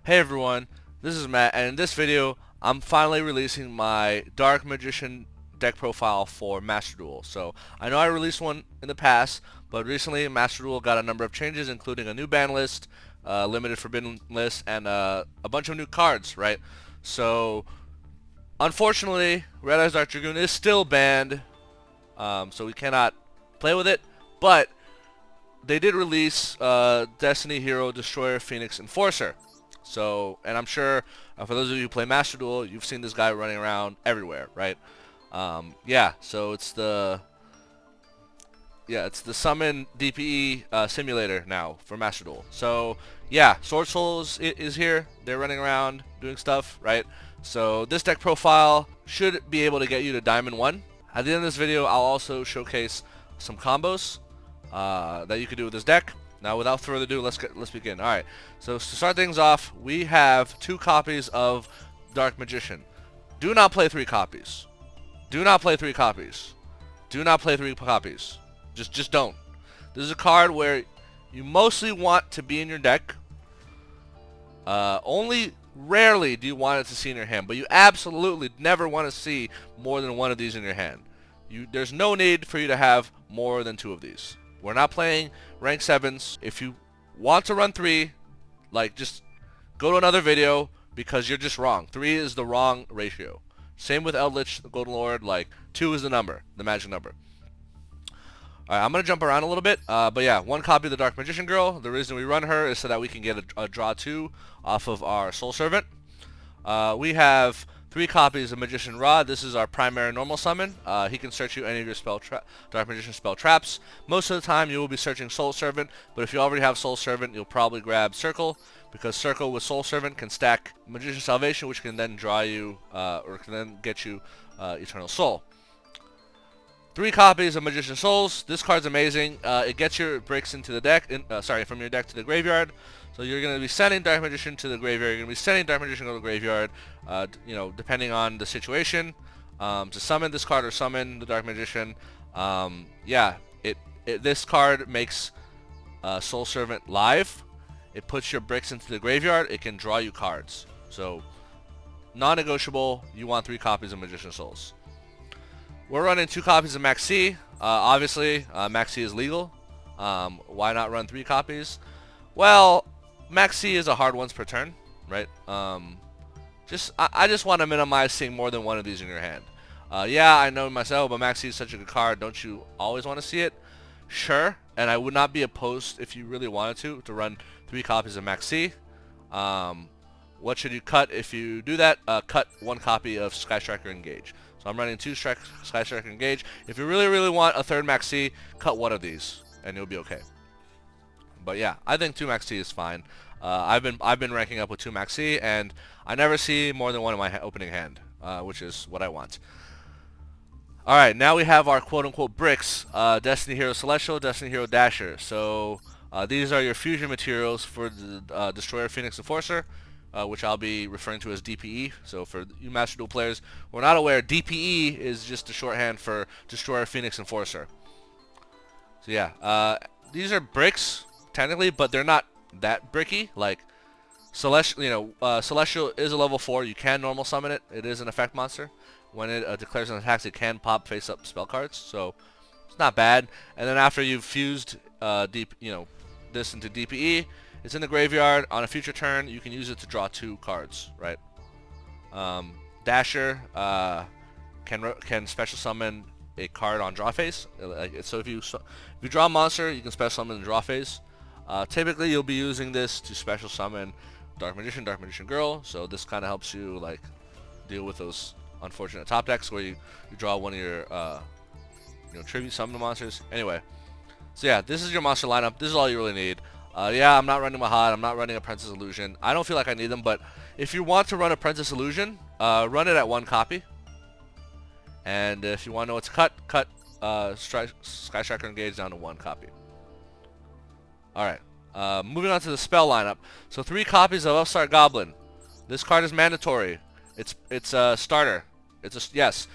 Hey everyone, this is Matt, and in this video, I'm finally releasing my Dark Magician deck profile for Master Duel. So, I know I released one in the past, but recently Master Duel got a number of changes, including a new ban list, limited forbidden list, and a bunch of new cards, right? So, unfortunately, Red Eyes Dark Dragoon is still banned, so we cannot play with it, but they did release Destiny Hero Destroyer Phoenix Enforcer. So, and I'm sure for those of you who play Master Duel, you've seen this guy running around everywhere, right? Yeah, so it's the summon DPE simulator now for Master Duel. So yeah, Sword Souls is here. They're running around doing stuff, right? So this deck profile should be able to get you to Diamond 1. At the end of this video, I'll also showcase some combos that you can do with this deck. Now, without further ado, let's begin. All right. So to start things off, we have 2 copies of Dark Magician. Do not play 3 copies. Do not play 3 copies. Do not play 3 copies. Just don't. This is a card where you mostly want to be in your deck. Only rarely do you want it to see in your hand, but you absolutely never want to see more than 1 of these in your hand. There's no need for you to have more than 2 of these. We're not playing rank 7s. If you want to run 3, like, just go to another video because you're just wrong. 3 is the wrong ratio. Same with Eldritch, the Golden Lord, like, 2 is the number, the magic number. Alright, I'm going to jump around a little bit, but yeah, 1 copy of the Dark Magician Girl. The reason we run her is so that we can get a draw 2 off of our Soul Servant. We have 3 copies of Magician Rod. This is our primary normal summon. He can search you any of your Dark Magician spell traps. Most of the time you will be searching Soul Servant, but if you already have Soul Servant, you'll probably grab Circle, because Circle with Soul Servant can stack Magician Salvation, which can then draw you, or can then get you Eternal Soul. 3 copies of Magician Souls. This card's amazing. It gets your bricks into the deck, from your deck to the graveyard. So you're going to be sending Dark Magician to the graveyard. You're going to be sending Dark Magician to the graveyard, depending on the situation, to summon this card or summon the Dark Magician. This card makes Soul Servant live. It puts your bricks into the graveyard. It can draw you cards. So, non-negotiable. You want 3 copies of Magician Souls. We're running 2 copies of Max C. Obviously, Max C is legal. Why not run 3 copies? Well, Max C is a hard once per turn, right? I just want to minimize seeing more than 1 of these in your hand. Yeah, I know myself, but Max C is such a good card. Don't you always want to see it? Sure, and I would not be opposed if you really wanted to run 3 copies of Max C. What should you cut if you do that? Cut 1 copy of Sky Striker Engage. So I'm running 2 Sky Striker Engage. If you really want a 3rd Max C, cut 1 of these, and you'll be okay. But yeah, I think 2 Max C is fine. I've been ranking up with 2 Max C, and I never see more than 1 in my opening hand, which is what I want. Alright, now we have our quote-unquote bricks, Destiny Hero Celestial, Destiny Hero Dasher. So these are your fusion materials for the Destroyer Phoenix Enforcer, which I'll be referring to as DPE. So for you Master Duel players who are not aware, DPE is just a shorthand for Destroyer Phoenix Enforcer. So yeah, these are bricks technically, but they're not that bricky. Like Celestial, Celestial is a level 4. You can normal summon it. It is an effect monster. When it declares an attack, it can pop face-up spell cards. So it's not bad. And then after you've fused this into DPE, it's in the graveyard. On a future turn, you can use it to draw 2 cards, right? Dasher can special summon a card on draw phase. So if you draw a monster, you can special summon the draw phase. Typically, you'll be using this to special summon Dark Magician, Dark Magician Girl. So this kind of helps you like deal with those unfortunate top decks where you draw one of your tribute summon monsters. Anyway, so yeah, this is your monster lineup. This is all you really need. Yeah, I'm not running Mahad. I'm not running Apprentice Illusion. I don't feel like I need them, but if you want to run Apprentice Illusion, run it at 1 copy. And if you want to know what to cut Sky Striker Engage down to 1 copy. Alright, moving on to the spell lineup. So 3 copies of Upstart Goblin. This card is mandatory. It's a starter. Yes.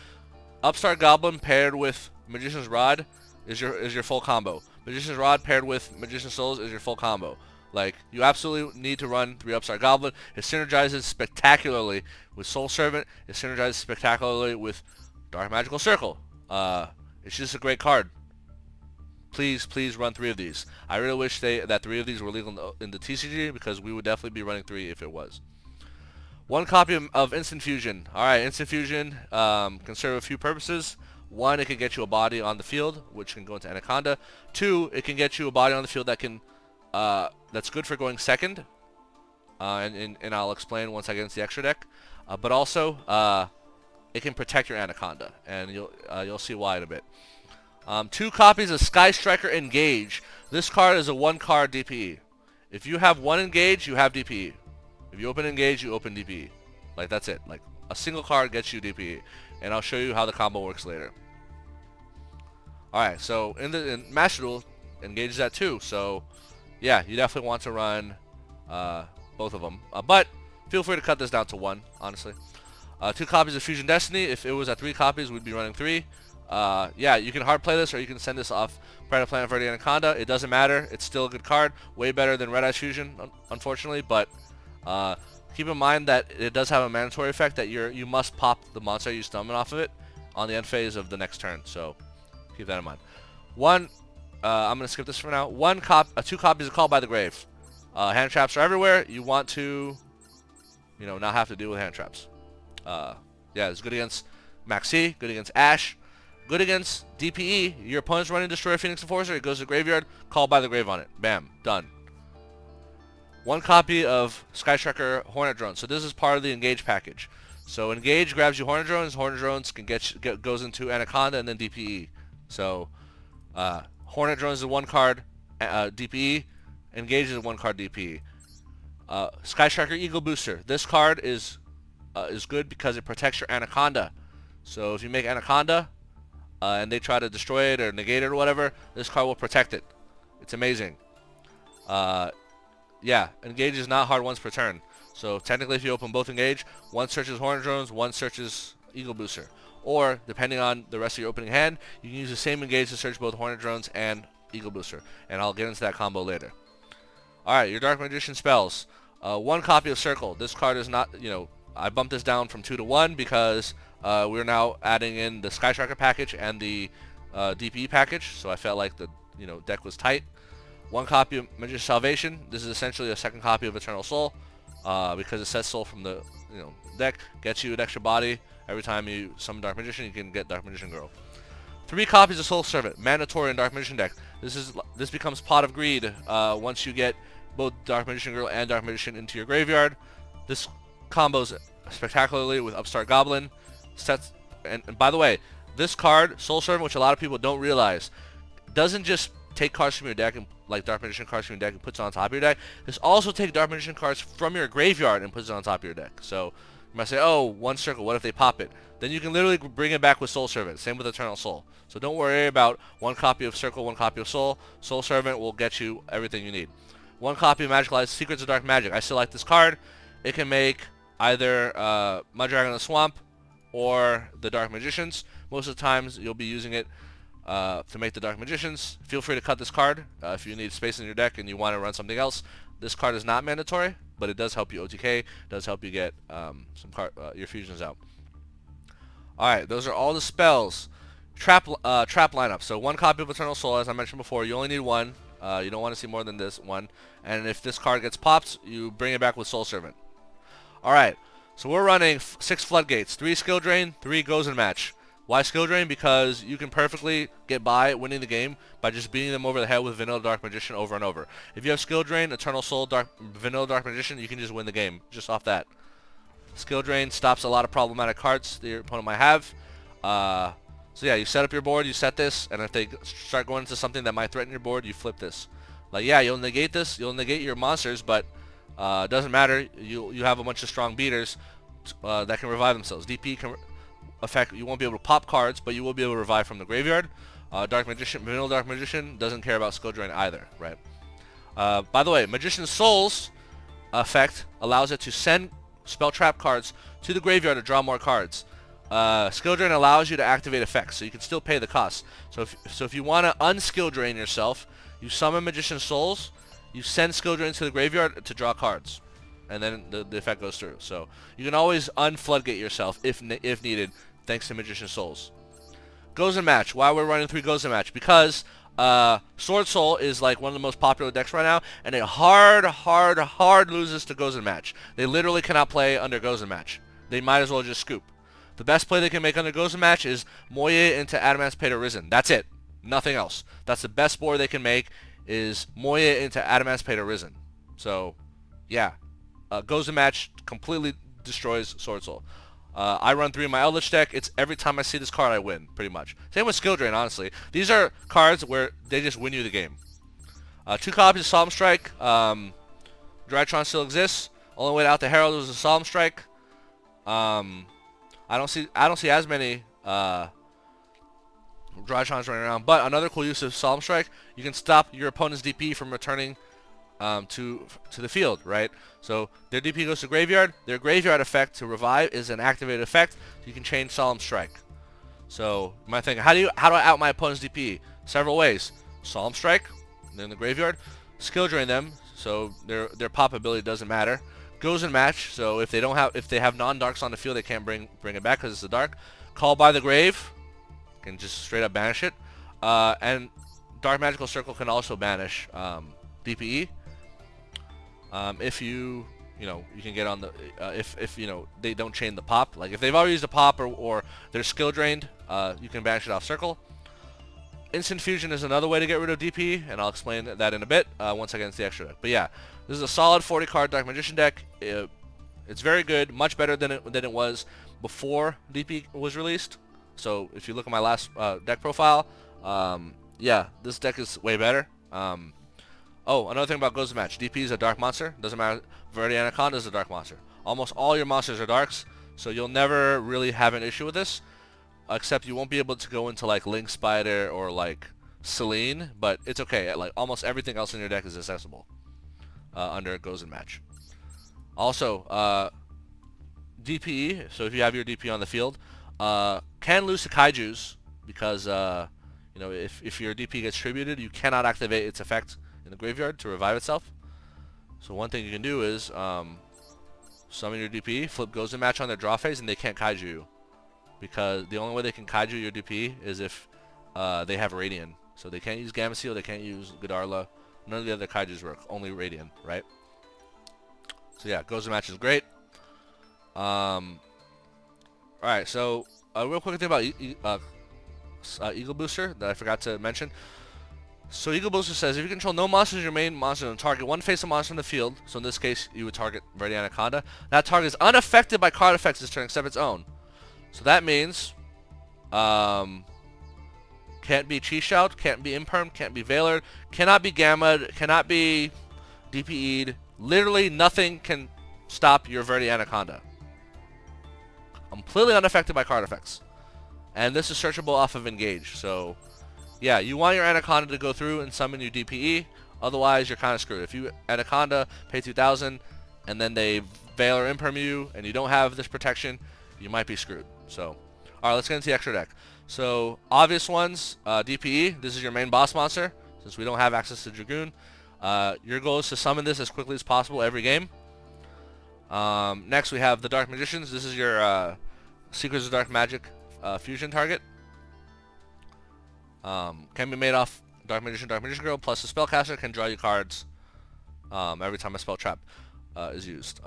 Upstart Goblin paired with Magician's Rod is your full combo. Magician's Rod paired with Magician's Souls is your full combo. Like, you absolutely need to run 3 Upstart Goblin. It synergizes spectacularly with Soul Servant. It synergizes spectacularly with Dark Magical Circle. It's just a great card. Please run 3 of these. I really wish that 3 of these were legal in the TCG, because we would definitely be running 3 if it was. 1 copy of Instant Fusion. Alright, Instant Fusion can serve a few purposes. 1, it can get you a body on the field, which can go into Anaconda. 2, it can get you a body on the field that can that's good for going second, and I'll explain once I get into the extra deck. But also, it can protect your Anaconda, and you'll see why in a bit. 2 copies of Sky Striker Engage. This card is a 1-card DPE. If you have 1 Engage, you have DPE. If you open Engage, you open DPE. Like, that's it. Like, a single card gets you DPE, and I'll show you how the combo works later. Alright, so in Master Duel, Engage is that too, so yeah, you definitely want to run both of them. But feel free to cut this down to 1, honestly. 2 copies of Fusion Destiny. If it was at 3 copies, we'd be running 3. Yeah, you can hard play this, or you can send this off Predator Planet Verde Anaconda. It doesn't matter. It's still a good card. Way better than Red Eyes Fusion, unfortunately. But keep in mind that it does have a mandatory effect that you must pop the monster you summon off of it on the end phase of the next turn. So keep that in mind. I'm going to skip this for now. 2 copies of Call by the Grave. Hand traps are everywhere. You want to, not have to deal with hand traps. Yeah, it's good against Maxi, good against Ash, good against DPE. Your opponent's running Destroyer Phoenix Enforcer. It goes to the graveyard. Call by the Grave on it. Bam. Done. 1 copy of Sky Striker Hornet Drone. So this is part of the Engage package. So Engage grabs you Hornet Drones. Hornet Drones can goes into Anaconda and then DPE. So Hornet Drones is a 1-card DPE. Engage is a 1-card DPE. Sky Striker Eagle Booster. This card is good because it protects your Anaconda. So if you make Anaconda and they try to destroy it or negate it or whatever, this card will protect it. It's amazing. Yeah, Engage is not hard once per turn. So technically, if you open both Engage, 1 searches Hornet Drones, 1 searches Eagle Booster. Or, depending on the rest of your opening hand, you can use the same Engage to search both Hornet Drones and Eagle Booster. And I'll get into that combo later. Alright, your Dark Magician spells. 1 copy of Circle. This card is not, I bumped this down from 2 to 1 because we're now adding in the Sky Striker package and the DPE package. So I felt like the deck was tight. 1 copy of Magician's Salvation. This is essentially a 2nd copy of Eternal Soul because it sets Soul from the deck. Gets you an extra body. Every time you summon Dark Magician, you can get Dark Magician Girl. 3 copies of Soul Servant, mandatory in Dark Magician deck. This becomes Pot of Greed once you get both Dark Magician Girl and Dark Magician into your graveyard. This combos spectacularly with Upstart Goblin. And by the way, this card, Soul Servant, which a lot of people don't realize, doesn't just take cards from your deck and like Dark Magician cards from your deck and puts it on top of your deck. This also takes Dark Magician cards from your graveyard and puts it on top of your deck. So you might say, oh, 1 circle, what if they pop it? Then you can literally bring it back with Soul Servant. Same with Eternal Soul. So don't worry about 1 copy of Circle, 1 copy of Soul. Soul Servant will get you everything you need. 1 copy of Magic Light, Secrets of Dark Magic. I still like this card. It can make either Mud Dragon in the Swamp or the Dark Magicians. Most of the times you'll be using it to make the Dark Magicians. Feel free to cut this card if you need space in your deck and you want to run something else. This card is not mandatory, but it does help you OTK. It does help you get your fusions out. Alright, those are all the spells. Trap lineup. So 1 copy of Eternal Soul, as I mentioned before. You only need 1. You don't want to see more than this 1. And if this card gets popped, you bring it back with Soul Servant. Alright, so we're running 6 Floodgates. 3 Skill Drain, 3 Goes in Match. Why Skill Drain? Because you can perfectly get by winning the game by just beating them over the head with Vanilla Dark Magician over and over. If you have Skill Drain, Eternal Soul, Vanilla Dark Magician, you can just win the game just off that. Skill Drain stops a lot of problematic cards that your opponent might have. So yeah, you set up your board, you set this, and if they start going into something that might threaten your board, you flip this. Like, yeah, you'll negate this, you'll negate your monsters, but it doesn't matter. You have a bunch of strong beaters that can revive themselves. DP can affect, you won't be able to pop cards, but you will be able to revive from the graveyard. Dark Magician, Vanilla Dark Magician doesn't care about Skill Drain either, right? By the way, Magician's Soul's effect allows it to send spell trap cards to the graveyard to draw more cards. Skill Drain allows you to activate effects, so you can still pay the cost. So if you want to unskill drain yourself, you summon Magician's Souls, you send Skill Drain to the graveyard to draw cards, and then the effect goes through. So you can always unfloodgate yourself if needed, thanks to Magician Souls. Goes and Match. Why we're running 3 Goes and Match? Because Sword Soul is like one of the most popular decks right now, and it hard loses to Goes and Match. They literally cannot play under Goes and Match. They might as well just scoop. The best play they can make under Goes and Match is Moye into Adamant's Pate Arisen. That's it. Nothing else. That's the best board they can make is Moye into Adamant's Pate Arisen. So, yeah. Goes and Match completely destroys Sword Soul. I run 3 in my Eldritch deck. It's every time I see this card I win, pretty much. Same with Skill Drain, honestly. These are cards where they just win you the game. 2 copies of Solemn Strike. Drytron still exists. Only way out the Herald was a Solemn Strike. I don't see as many Drytrons running around. But another cool use of Solemn Strike, you can stop your opponent's DP from returning to the field, right? So their DP goes to graveyard. Their graveyard effect to revive is an activated effect. You can change Solemn Strike. So you might think, how do I out my opponent's DP? Several ways. Solemn Strike, they're in the graveyard. Skill Drain them, so their pop ability doesn't matter. Goes and Match, so if they have non-darks on the field, they can't bring it back because it's a dark. Call by the Grave, can just straight up banish it. And Dark Magical Circle can also banish DPE. If you can get on the if they don't chain the pop, like if they've already used a pop or they're skill drained, you can banish it off circle. Instant Fusion is another way to get rid of DP, and I'll explain that in a bit once I get into the extra deck. But yeah, this is a solid 40 card Dark Magician deck. It's very good, much better than it was before DP was released. So if you look at my last deck profile, yeah, this deck is way better. Oh, another thing about Goes to Match. DP is a dark monster. Doesn't matter. Verde Anaconda is a dark monster. Almost all your monsters are darks, so you'll never really have an issue with this. Except you won't be able to go into like Link Spider or like Selene, but it's okay. Like almost everything else in your deck is accessible under Goes and Match. Also, DPE. So if you have your DP on the field, can lose to Kaijus because if your DP gets tributed, you cannot activate its effect in the graveyard to revive itself. So one thing you can do is summon your DP, flip Goes and Match on their draw phase, and they can't Kaiju you. Because the only way they can Kaiju your DP is if they have Radiant. So they can't use Gamma Seal, they can't use Godarla. None of the other Kaijus work, only Radiant, right? So yeah, Goes and Match is great. Alright, so a real quick thing about Eagle Booster that I forgot to mention. So Eagle Booster says, if you control no monsters, your main monster, and target one face of monster in the field, so in this case, you would target Verde Anaconda, that target is unaffected by card effects this turn except its own. So that means, can't be Chi Shout, can't be Imperm, can't be Veilered, cannot be Gamma'd, cannot be DPE'd. Literally nothing can stop your Verde Anaconda. Completely unaffected by card effects. And this is searchable off of Engage, so yeah, you want your Anaconda to go through and summon your DPE, otherwise you're kind of screwed. If you Anaconda, pay 2,000, and then they Veil or Imperm you, and you don't have this protection, you might be screwed. So, alright, let's get into the extra deck. So, obvious ones, DPE, this is your main boss monster, since we don't have access to Dragoon. Your goal is to summon this as quickly as possible every game. Next we have the Dark Magicians. This is your Secrets of Dark Magic fusion target. Can be made off Dark Magician Girl, plus the Spellcaster can draw you cards every time a spell trap is used.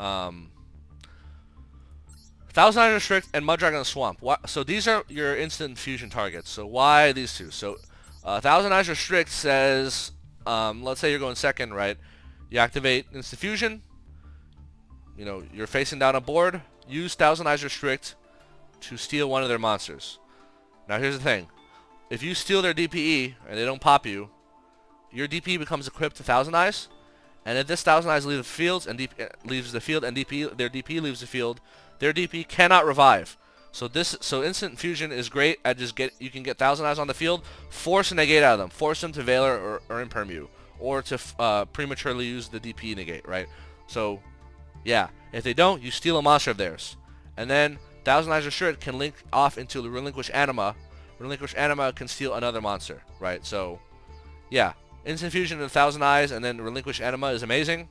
Thousand Eyes Restrict and Mud Dragon Swamp. So these are your instant fusion targets. So why these two? So Thousand Eyes Restrict says, let's say you're going second, right? You activate instant fusion. You know, you're facing down a board. Use Thousand Eyes Restrict to steal one of their monsters. Now here's the thing. If you steal their DPE and they don't pop you, your DPE becomes equipped to Thousand Eyes. And if this Thousand Eyes leaves the field and leaves the field and their DP leaves the field, their DP cannot revive. So instant fusion is great at you can get Thousand Eyes on the field, force a negate out of them, force them to Veiler or Imperm you, or to prematurely use the DP negate, right? So yeah, if they don't, you steal a monster of theirs, and then Thousand Eyes Restrict can link off into the Relinquish Anima. Relinquish Anima can steal another monster, right? So yeah, Instant Fusion into Thousand Eyes and then Relinquish Anima is amazing.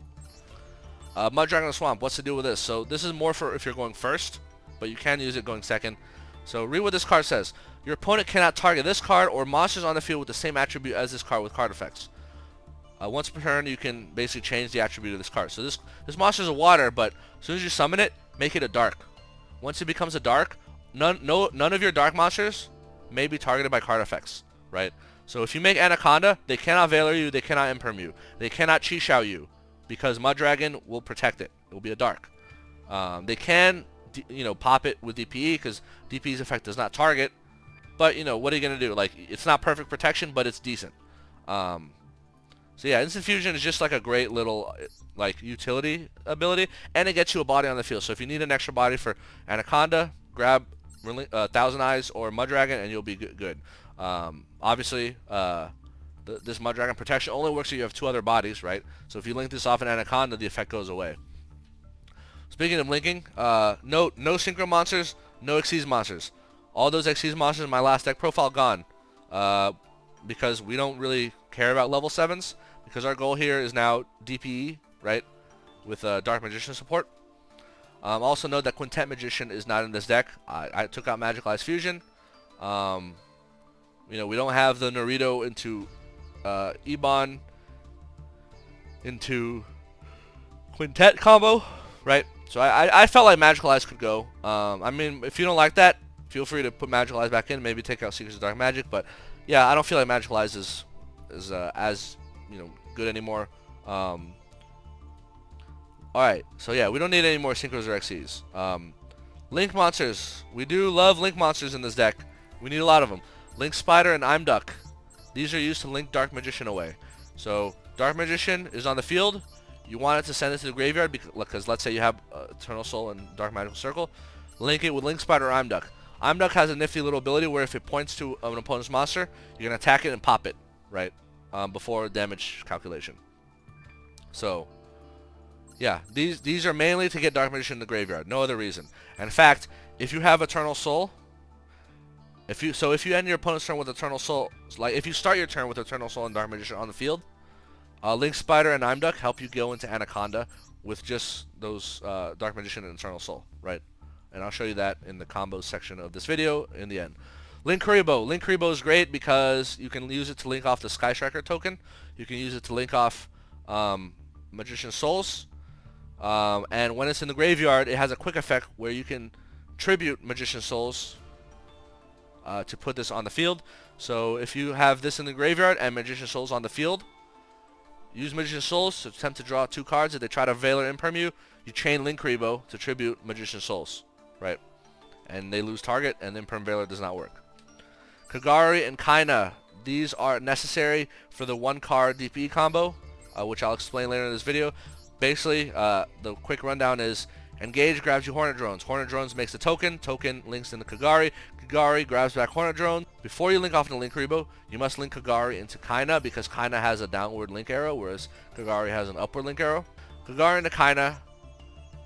Mud Dragon of Swamp, what's the deal with this? So this is more for if you're going first, but you can use it going second. So read what this card says. Your opponent cannot target this card or monsters on the field with the same attribute as this card with card effects. Once per turn, you can basically change the attribute of this card. So this monster is a water, but as soon as you summon it, make it a dark. Once it becomes a dark, none of your dark monsters may be targeted by card effects, right? So if you make Anaconda, they cannot Valor you, they cannot Imperm you, they cannot Chi Shao you, because Mud Dragon will protect it. It will be a dark. They can, pop it with DPE because DPE's effect does not target. But what are you gonna do? Like, it's not perfect protection, but it's decent. So yeah, Instant Fusion is just like a great little utility ability, and it gets you a body on the field. So if you need an extra body for Anaconda, grab Thousand Eyes or Mud Dragon, and you'll be good. Obviously, this Mud Dragon protection only works if you have 2 other bodies, right? So if you link this off an Anaconda, the effect goes away. Speaking of linking, no Synchro monsters, no Xyz monsters. All those Xyz monsters in my last deck profile gone, because we don't really care about level 7s, because our goal here is now DPE, right, with Dark Magician support. Also note that Quintet Magician is not in this deck. I took out Magical Eyes Fusion. We don't have the Naruto into Ebon into Quintet combo, right? So I felt like Magical Eyes could go. I mean, if you don't like that, feel free to put Magical Eyes back in. Maybe take out Secrets of Dark Magic. But yeah, I don't feel like Magical Eyes is as good anymore. Alright, so yeah, we don't need any more Synchros or Xyz. Link monsters. We do love Link monsters in this deck. We need a lot of them. Link Spider and Imduck. These are used to link Dark Magician away. So Dark Magician is on the field. You want it to send it to the graveyard because let's say you have Eternal Soul and Dark Magical Circle. Link it with Link Spider or Imduck. Imduck has a nifty little ability where if it points to an opponent's monster, you're going to attack it and pop it, right? Before damage calculation. So yeah, these are mainly to get Dark Magician in the graveyard. No other reason. And in fact, if you have Eternal Soul, if you end your opponent's turn with Eternal Soul, like if you start your turn with Eternal Soul and Dark Magician on the field, Link Spider and Imduck help you go into Anaconda with just those Dark Magician and Eternal Soul, right? And I'll show you that in the combos section of this video in the end. Link Kuriboh. Link Kuriboh is great because you can use it to link off the Sky Striker token. You can use it to link off Magician Souls. And when it's in the graveyard, it has a quick effect where you can tribute Magician Souls to put this on the field. So if you have this in the graveyard and Magician Souls on the field, use Magician Souls to attempt to draw 2 cards. If they try to Valor Imperm you, you chain Link Kuriboh to tribute Magician Souls, right? And they lose target, and Imperm Valor does not work. Kagari and Kaina. These are necessary for the 1-card DPE combo, which I'll explain later in this video. Basically, the quick rundown is Engage grabs you Hornet Drones. Hornet Drones makes a token. Token links into Kagari. Kagari grabs back Hornet Drone. Before you link off into Link Kuriboh, you must link Kagari into Kaina because Kaina has a downward link arrow, whereas Kagari has an upward link arrow. Kagari into Kaina.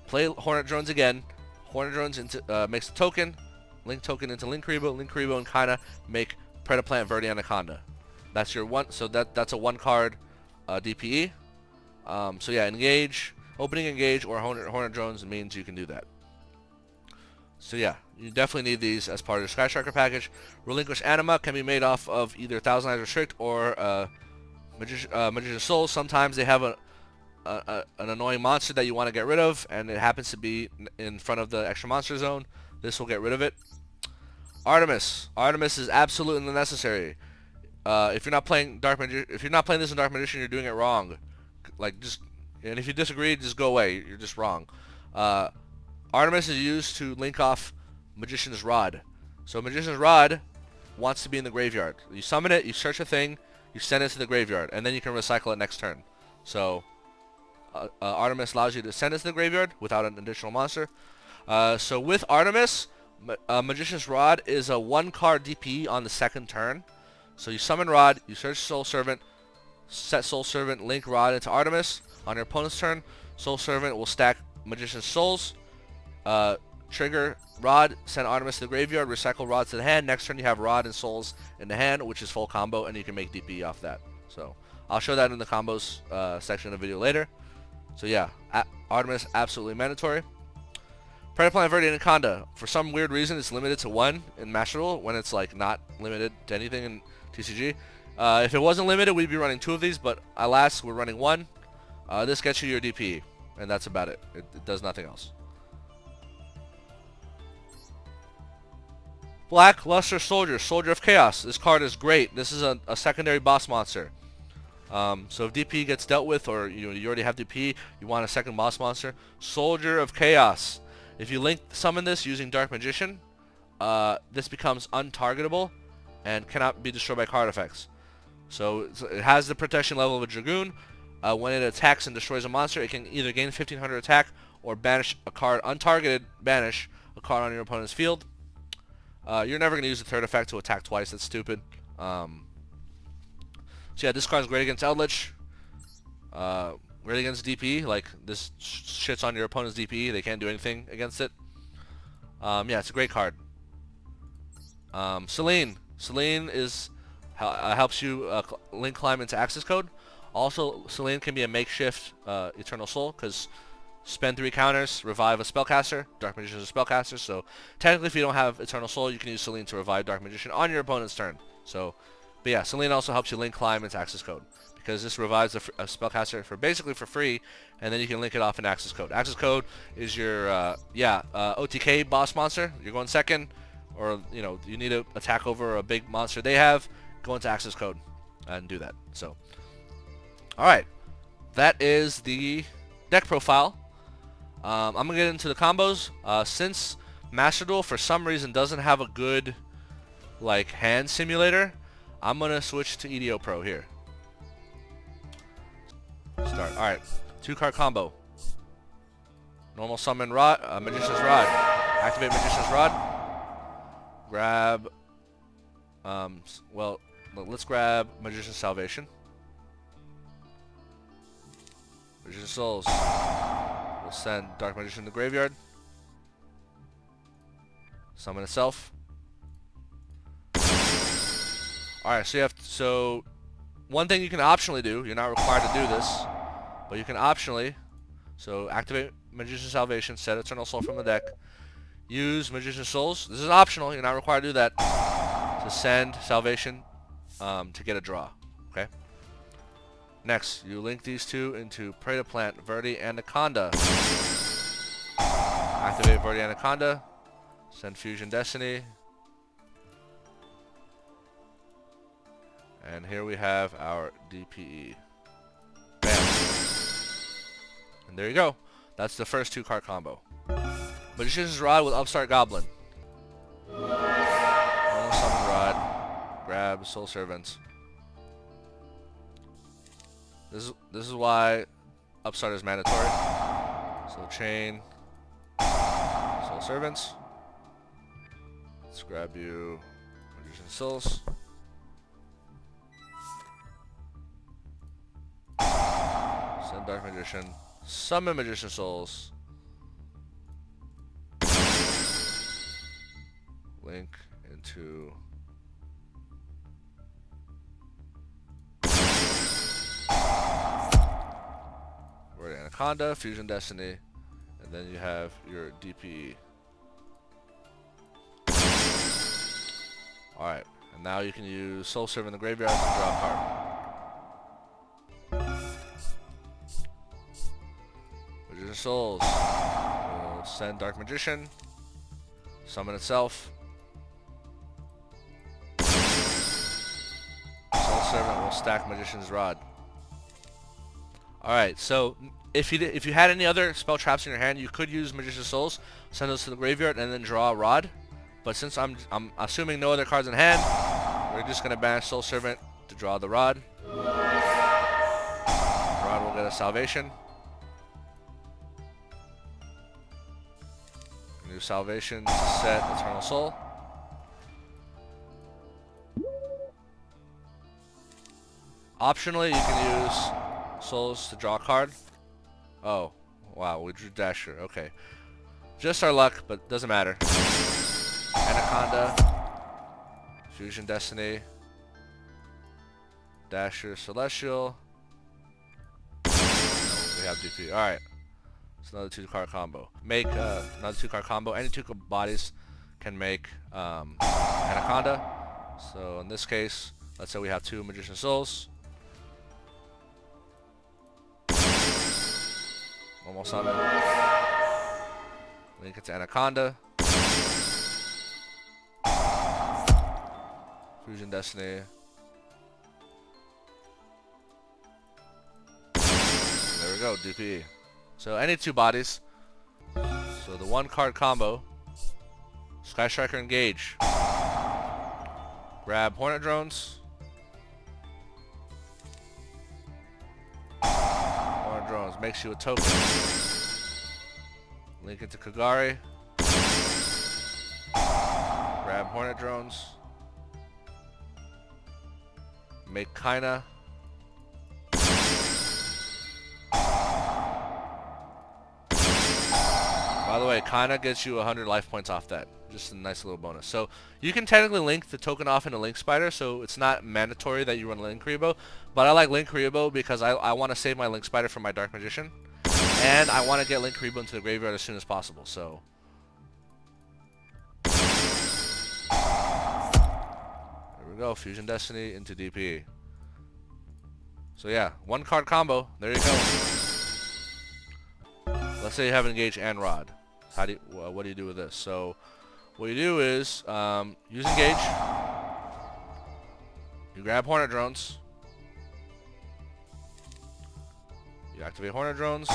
Play Hornet Drones again. Hornet Drones into makes a token. Link token into Link Kuriboh. Link Kuriboh and Kaina make Predaplant Verde Anaconda. That's your one. So that's a 1-card DPE. So yeah, engage, opening engage, or Hornet Drones means you can do that. So yeah, you definitely need these as part of your Sky Striker package. Relinquish Anima can be made off of either Thousand Eyes Restrict or Magician Soul. Sometimes they have an annoying monster that you want to get rid of, and it happens to be in front of the extra monster zone. This will get rid of it. Artemis. Artemis is absolutely necessary. If you're not playing this in Dark Magician, you're doing it wrong. And if you disagree, just go away. You're just wrong. Artemis is used to link off Magician's Rod. So Magician's Rod wants to be in the graveyard. You summon it, you search a thing, you send it to the graveyard, and then you can recycle it next turn. So Artemis allows you to send it to the graveyard without an additional monster. So with Artemis, Magician's Rod is a 1-card DPE on the 2nd turn. So you summon Rod, you search Soul Servant, set Soul Servant, link Rod into Artemis. On your opponent's turn, Soul Servant will stack Magician's Souls, trigger Rod, send Artemis to the graveyard, recycle Rod to the hand. Next turn you have Rod and Souls in the hand, which is full combo, and you can make DPE off that. So I'll show that in the combos section of the video later. So yeah, Artemis absolutely mandatory. Predator Plant, Verde, Anaconda. For some weird reason, it's limited to 1 in Master Duel when it's like not limited to anything in TCG. If it wasn't limited, we'd be running 2 of these, but alas, we're running 1. This gets you your DPE, and that's about it. It does nothing else. Black Luster Soldier, Soldier of Chaos. This card is great. This is a secondary boss monster. So if DPE gets dealt with, or you already have DPE, you want a second boss monster. Soldier of Chaos. If you summon this using Dark Magician, this becomes untargetable and cannot be destroyed by card effects. So it has the protection level of a Dragoon. When it attacks and destroys a monster, it can either gain 1500 attack or banish a card, untargeted banish a card on your opponent's field. You're never going to use the third effect to attack twice. That's stupid. So yeah, this card is great against Eldritch. Great against DPE. Like, this shits on your opponent's DPE. They can't do anything against it. Yeah, it's a great card. Selene. Selene helps you link climb into access code. Also, Selene can be a makeshift Eternal Soul, because spend 3 counters, revive a spellcaster. Dark Magician is a spellcaster, so technically if you don't have Eternal Soul, you can use Selene to revive Dark Magician on your opponent's turn. So, but yeah, Selene also helps you link climb into access code, because this revives a spellcaster for basically for free, and then you can link it off in access code. Access code is your OTK boss monster. You're going second, or you need to attack over a big monster they have. Go into access code and do that. So, all right, that is the deck profile. I'm gonna get into the combos. Since Master Duel for some reason doesn't have a good like hand simulator, I'm gonna switch to EDO Pro here. Start. All right, 2-card combo. Normal summon Rod, Magician's Rod. Activate Magician's Rod. Grab. Well, let's grab Magician's Salvation. Magician's Souls. We'll send Dark Magician to the graveyard. Summon itself. Alright, so one thing you can optionally do, you're not required to do this, but you can optionally, so activate Magician's Salvation, set Eternal Soul from the deck, use Magician's Souls. This is optional, you're not required to do that, to send Salvation to get a draw. Okay? Next, you link these 2 into Predator Plant, Verde, Anaconda. Activate Verde Anaconda. Send Fusion Destiny. And here we have our DPE. Bam. And there you go. That's the first 2-card combo. Magician's Rod with Upstart Goblin. Normal summon Rod. Grab Soul Servants. This is why Upstart is mandatory. So chain Soul Servants. Let's grab you Magician Souls. Send Dark Magician. Summon Magician Souls. Link into Anaconda, Fusion Destiny, and then you have your DPE. Alright, and now you can use Soul Servant in the graveyard to draw a card. Magician Souls. We'll send Dark Magician. Summon itself. Soul Servant will stack Magician's Rod. Alright, so if you had any other spell traps in your hand, you could use Magician's Souls, send those to the graveyard, and then draw a Rod. But since I'm assuming no other cards in hand, we're just gonna banish Soul Servant to draw the Rod. Rod will get a Salvation. New Salvation to set Eternal Soul. Optionally, you can use Souls to draw a card. Oh, wow, we drew Dasher. Okay. Just our luck, but doesn't matter. Anaconda. Fusion Destiny. Dasher Celestial. We have DP. Alright. It's another 2-card combo. Make another 2-card combo. Any 2 bodies can make Anaconda. So in this case, let's say we have 2 Magician Souls. Normal summon. Link it to Anaconda. Fusion Destiny. There we go, DPE. So any 2 bodies. So the 1-card combo. Sky Striker Engage. Grab Hornet Drones. Hornet Drones makes you a token. Link it to Kagari. Grab Hornet Drones. Make Kaina. By the way, Kaina gets you 100 life points off that. Just a nice little bonus. So you can technically link the token off in a Link Spider, so it's not mandatory that you run Link Rebo. But I like Link Rebo because I want to save my Link Spider for my Dark Magician. And I want to get Link Rebo into the graveyard as soon as possible. So there we go. Fusion Destiny into DPE. So yeah, 1-card combo. There you go. Let's say you have Engage and Rod. What do you do with this? So what you do is use Engage. You grab Hornet Drones. You activate Hornet Drones.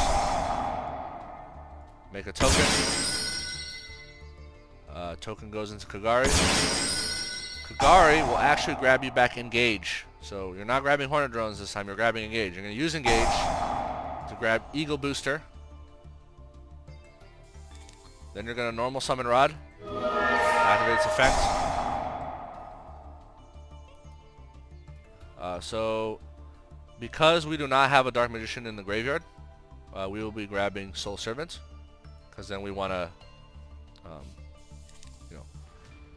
Make a token. Token goes into Kagari. Kagari will actually grab you back Engage. So you're not grabbing Hornet Drones this time, you're grabbing Engage. You're going to use Engage to grab Eagle Booster. Then you're going to normal summon Rod. Activate its effect. So because we do not have a Dark Magician in the graveyard, we will be grabbing Soul Servant. Because then we want to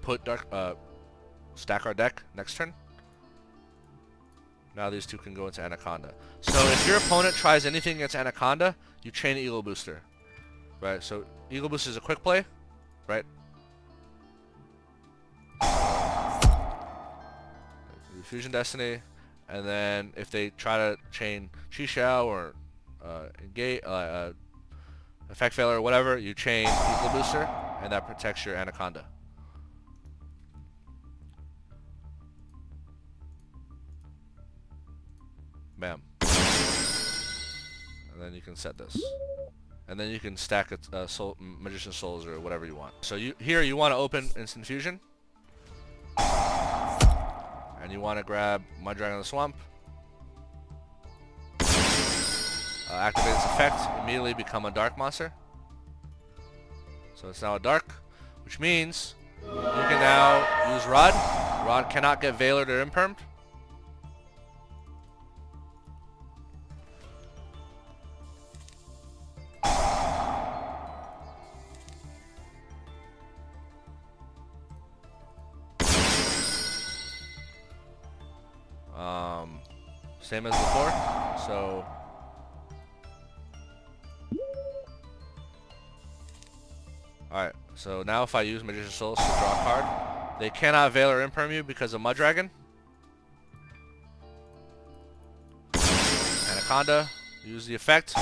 put stack our deck next turn. Now these 2 can go into Anaconda. So if your opponent tries anything against Anaconda, you chain Eagle Booster. Right, so Eagle Booster is a quick play, right? Fusion Destiny, and then if they try to chain Chi Xiao or Engage, Effect Failure or whatever, you chain Eagle Booster, and that protects your Anaconda. Bam. And then you can set this. And then you can stack Magician Souls or whatever you want. So here you want to open Instant Fusion. And you want to grab Mud Dragon of the Swamp. Activate its effect. Immediately become a Dark monster. So it's now a Dark. Which means you can now use Rod. Rod cannot get Veilered or Impermed. Same as before, so alright, so now if I use Magician Souls to draw a card, they cannot Veil or Imperm you because of Mud Dragon. Anaconda, use the effect.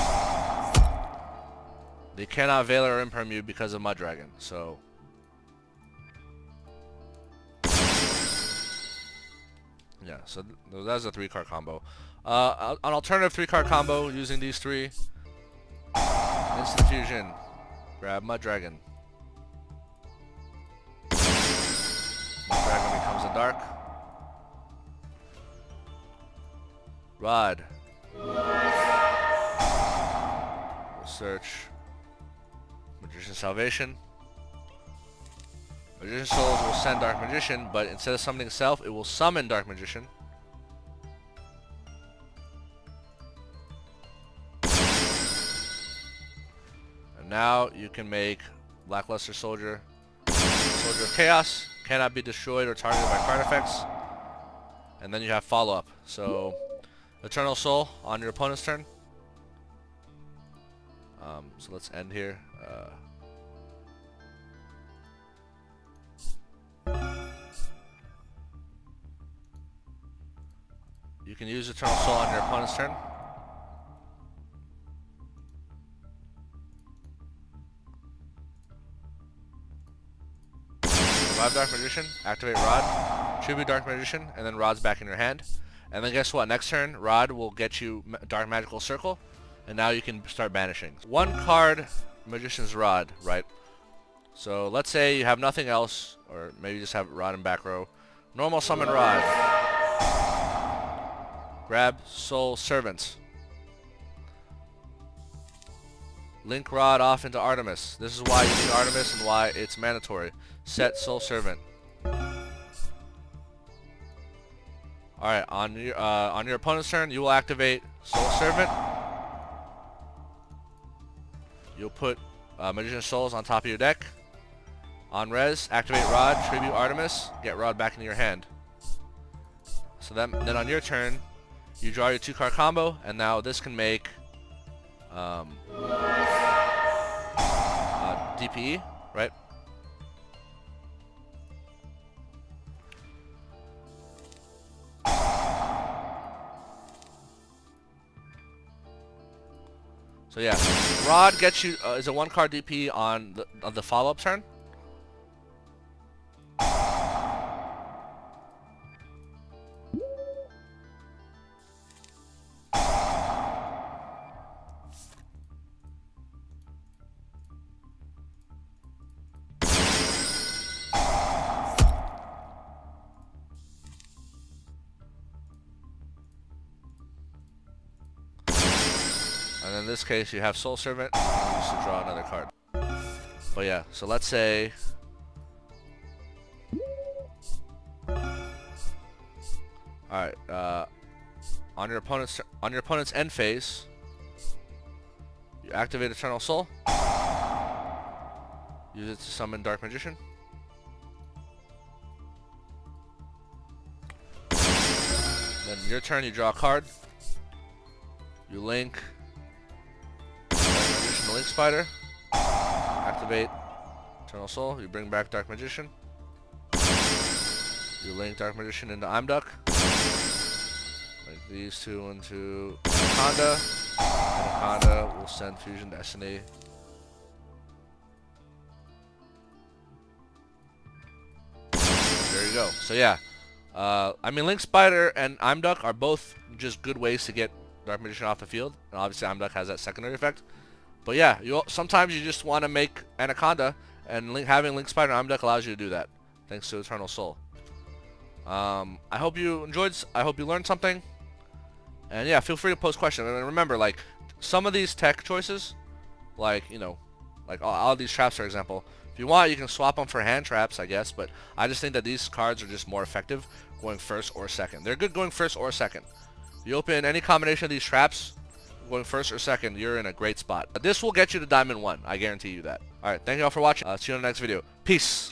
They cannot Veil or Imperm you because of Mud Dragon, so yeah, so that's a 3-card combo. An alternative 3-card combo using these 3. Instant Fusion. Grab Mud Dragon. Mud Dragon becomes a Dark. Rod. We'll search Magician Salvation. Magician Souls will send Dark Magician, but instead of summoning itself, it will summon Dark Magician. And now you can make Lackluster Soldier, Soldier of Chaos, cannot be destroyed or targeted by card effects. and then you have follow-up. So Eternal Soul on your opponent's turn. So let's end here. You can use Eternal Soul on your opponent's turn. Revive Dark Magician, activate Rod, tribute Dark Magician, and then Rod's back in your hand. And then guess what? Next turn, Rod will get you Dark Magical Circle, and now you can start banishing. One card Magician's Rod, right? So let's say you have nothing else, or maybe you just have Rod in back row. Normal summon Rod. Grab Soul Servant. Link Rod off into Artemis. This is why you need Artemis and why it's mandatory. Set Soul Servant. Alright, on your opponent's turn, you will activate Soul Servant. You'll put Magician's Souls on top of your deck. On res, activate Rod, tribute Artemis, get Rod back into your hand. So then on your turn, you draw your 2-card combo, and now this can make DPE, right? So yeah, Rod gets you is a 1-card DPE on the follow-up turn. And in this case, you have Soul Servant, and you use to draw another card. But yeah, so let's say alright, on your opponent's end phase, you activate Eternal Soul. Use it to summon Dark Magician. Then your turn, you draw a card. You link the Link Spider. Activate Eternal Soul. You bring back Dark Magician. You link Dark Magician into Imduck. Link these two into Anaconda. Anaconda will send Fusion Destiny. There you go. So yeah, I mean, Link Spider and Imduck are both just good ways to get Dark Magician off the field, and obviously Imduck has that secondary effect. But yeah, sometimes you just want to make Anaconda, and having Link Spider and Imduck allows you to do that, thanks to Eternal Soul. I hope you enjoyed. I hope you learned something. And yeah, feel free to post questions. And remember, like, some of these tech choices, like, you know, like all these traps, for example, if you want, you can swap them for hand traps, I guess. But I just think that these cards are just more effective going first or second. They're good going first or second. You open any combination of these traps, going first or second, you're in a great spot. This will get you to Diamond 1. I guarantee you that. Alright, thank you all for watching. See you in the next video. Peace.